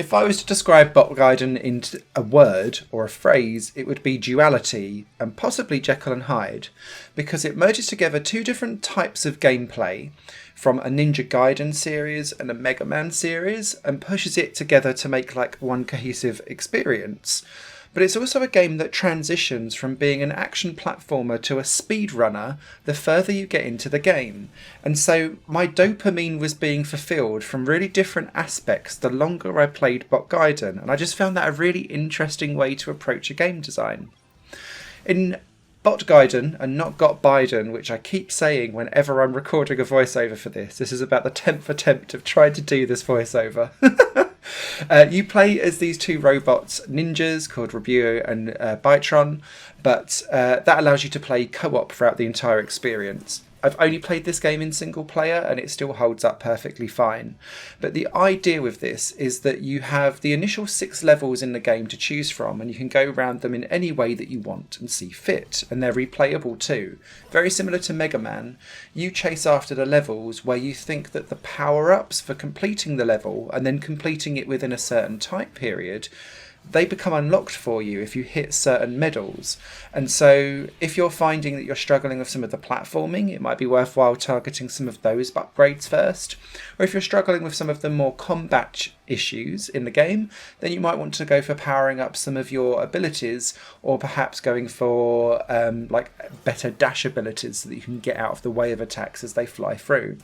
If I was to describe Bot Gaiden in a word or a phrase, it would be duality and possibly Jekyll and Hyde, because it merges together two different types of gameplay from a Ninja Gaiden series and a MegaMan series and pushes it together to make like one cohesive experience. But it's also a game that transitions from being an action platformer to a speedrunner the further you get into the game. And so my dopamine was being fulfilled from really different aspects the longer I played Bot Gaiden, and I just found that a really interesting way to approach a game design. In Bot Gaiden and not Got Biden, which I keep saying whenever I'm recording a voiceover for this. This is about the 10th attempt of trying to do this voiceover. You play as these two robots ninjas called LBRY and Bytron, but that allows you to play co-op throughout the entire experience. I've only played this game in single player and it still holds up perfectly fine. But the idea with this is that you have the initial 6 levels in the game to choose from, and you can go around them in any way that you want and see fit, and they're replayable too. Very similar to Mega Man, you chase after the levels where you think that the power-ups for completing the level and then completing it within a certain time period, they become unlocked for you if you hit certain medals. And so if you're finding that you're struggling with some of the platforming, it might be worthwhile targeting some of those upgrades first. Or if you're struggling with some of the more combat issues in the game, then you might want to go for powering up some of your abilities, or perhaps going for like better dash abilities so that you can get out of the way of attacks as they fly through.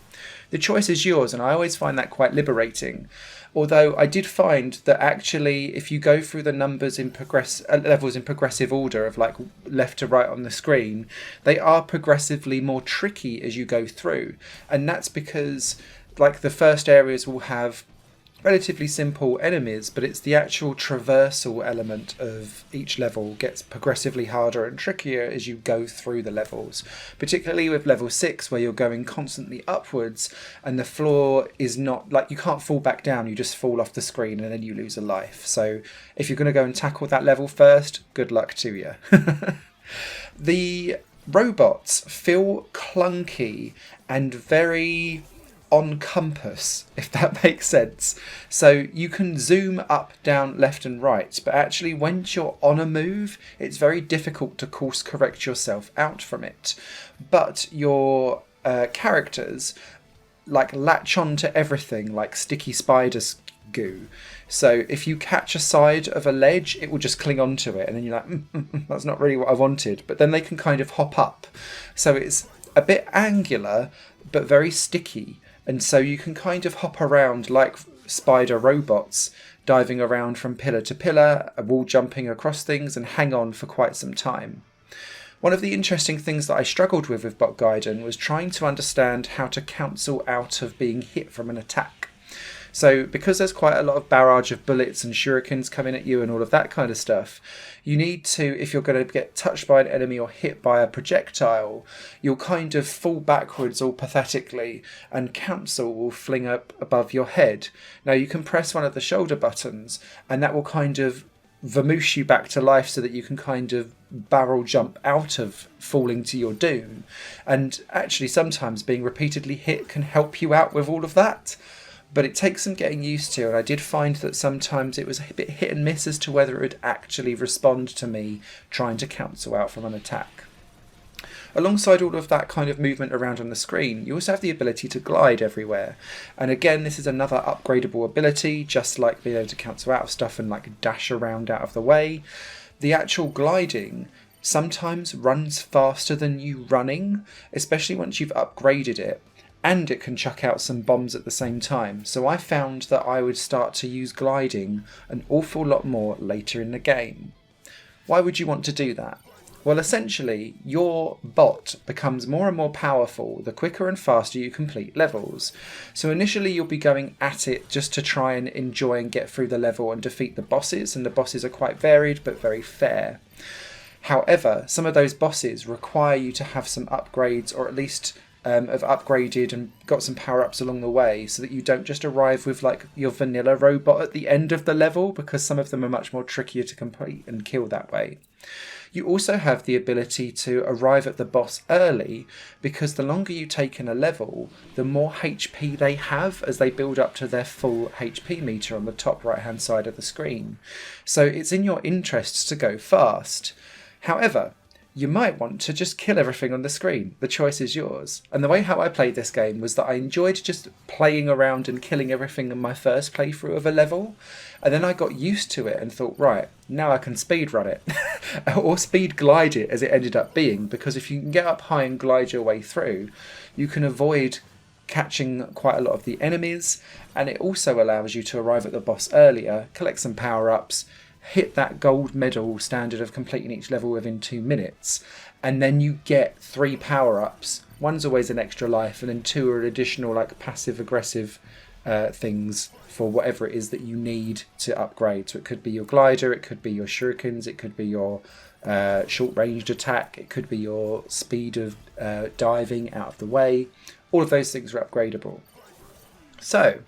The choice is yours, and I always find that quite liberating. Although I did find that actually if you go through the numbers in levels in progressive order of like left to right on the screen, they are progressively more tricky as you go through. And that's because like the first areas will have relatively simple enemies, but it's the actual traversal element of each level gets progressively harder and trickier as you go through the levels, particularly with level 6 where you're going constantly upwards and the floor is not like you can't fall back down, you just fall off the screen and then you lose a life. So if you're going to go and tackle that level first, good luck to you. The robots feel clunky and very on compass, if that makes sense. So you can zoom up, down, left and right, but actually once you're on a move, it's very difficult to course correct yourself out from it. But your characters like latch on to everything like sticky spiders goo. So if you catch a side of a ledge, it will just cling onto it, and then you're like, that's not really what I wanted. But then they can kind of hop up. So it's a bit angular, but very sticky. And so you can kind of hop around like spider robots, diving around from pillar to pillar, wall jumping across things, and hang on for quite some time. One of the interesting things that I struggled with Bot Gaiden was trying to understand how to cancel out of being hit from an attack. So because there's quite a lot of barrage of bullets and shurikens coming at you and all of that kind of stuff, you need to, if you're going to get touched by an enemy or hit by a projectile, you'll kind of fall backwards all pathetically and cancel will fling up above your head. Now you can press one of the shoulder buttons and that will kind of vamoose you back to life so that you can kind of barrel jump out of falling to your doom. And actually sometimes being repeatedly hit can help you out with all of that. But it takes some getting used to, and I did find that sometimes it was a bit hit and miss as to whether it would actually respond to me trying to cancel out from an attack. Alongside all of that kind of movement around on the screen, you also have the ability to glide everywhere. And again, this is another upgradable ability, just like being able to cancel out of stuff and like dash around out of the way. The actual gliding sometimes runs faster than you running, especially once you've upgraded it. And it can chuck out some bombs at the same time. So I found that I would start to use gliding an awful lot more later in the game. Why would you want to do that? Well, essentially, your bot becomes more and more powerful the quicker and faster you complete levels. So initially you'll be going at it just to try and enjoy and get through the level and defeat the bosses, and the bosses are quite varied but very fair. However, some of those bosses require you to have some upgrades, or at least have upgraded and got some power-ups along the way, so that you don't just arrive with like your vanilla robot at the end of the level, because some of them are much more trickier to complete and kill that way. You also have the ability to arrive at the boss early, because the longer you take in a level, the more HP they have as they build up to their full HP meter on the top right hand side of the screen. So it's in your interests to go fast. However, you might want to just kill everything on the screen. The choice is yours. And the way how I played this game was that I enjoyed just playing around and killing everything in my first playthrough of a level. And then I got used to it and thought, right, now I can speed run it. Or speed glide it, as it ended up being. Because if you can get up high and glide your way through, you can avoid catching quite a lot of the enemies. And it also allows you to arrive at the boss earlier, collect some power-ups, hit that gold medal standard of completing each level within 2 minutes, and then you get 3 power-ups. One's always an extra life, and then 2 are additional like passive-aggressive things for whatever it is that you need to upgrade. So it could be your glider, it could be your shurikens, it could be your short-ranged attack, it could be your speed of diving out of the way. All of those things are upgradable. So,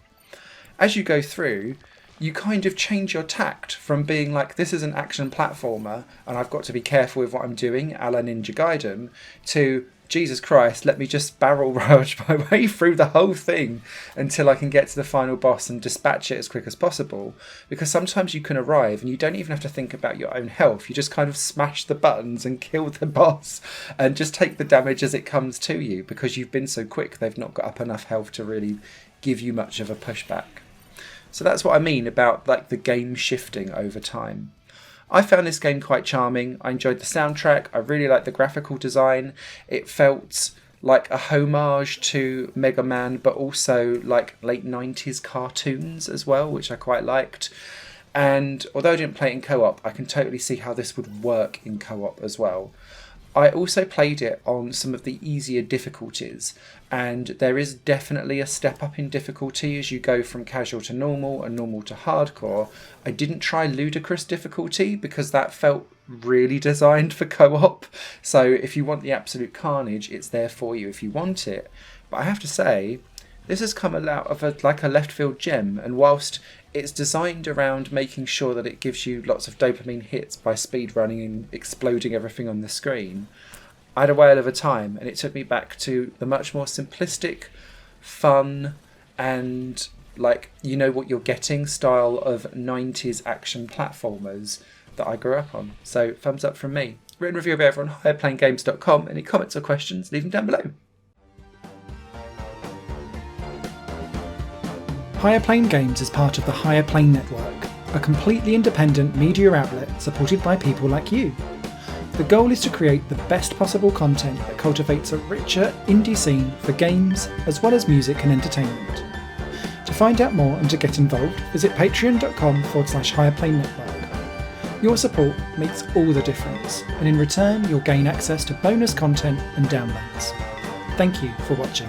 as you go through, you kind of change your tact from being like, this is an action platformer and I've got to be careful with what I'm doing, a la Ninja Gaiden, to, Jesus Christ, let me just barrel rush my way through the whole thing until I can get to the final boss and dispatch it as quick as possible. Because sometimes you can arrive and you don't even have to think about your own health. You just kind of smash the buttons and kill the boss and just take the damage as it comes to you, because you've been so quick they've not got up enough health to really give you much of a pushback. So that's what I mean about like the game shifting over time. I found this game quite charming. I enjoyed the soundtrack. I really liked the graphical design. It felt like a homage to MegaMan, but also like late 90s cartoons as well, which I quite liked. And although I didn't play it in co-op, I can totally see how this would work in co-op as well. I also played it on some of the easier difficulties, and there is definitely a step up in difficulty as you go from casual to normal and normal to hardcore. I didn't try ludicrous difficulty because that felt really designed for co-op, so if you want the absolute carnage, it's there for you if you want it. But I have to say, this has come out of a left field gem, and whilst it's designed around making sure that it gives you lots of dopamine hits by speed running and exploding everything on the screen, I had a whale of a time, and it took me back to the much more simplistic, fun, and like, you know what you're getting style of 90s action platformers that I grew up on. So thumbs up from me. Written review over on higherplayinggames.com. Any comments or questions, leave them down below. Higher Plane Games is part of the Higher Plane Network, a completely independent media outlet supported by people like you. The goal is to create the best possible content that cultivates a richer indie scene for games as well as music and entertainment. To find out more and to get involved, visit patreon.com/Higher Plane Network. Your support makes all the difference, and in return you'll gain access to bonus content and downloads. Thank you for watching.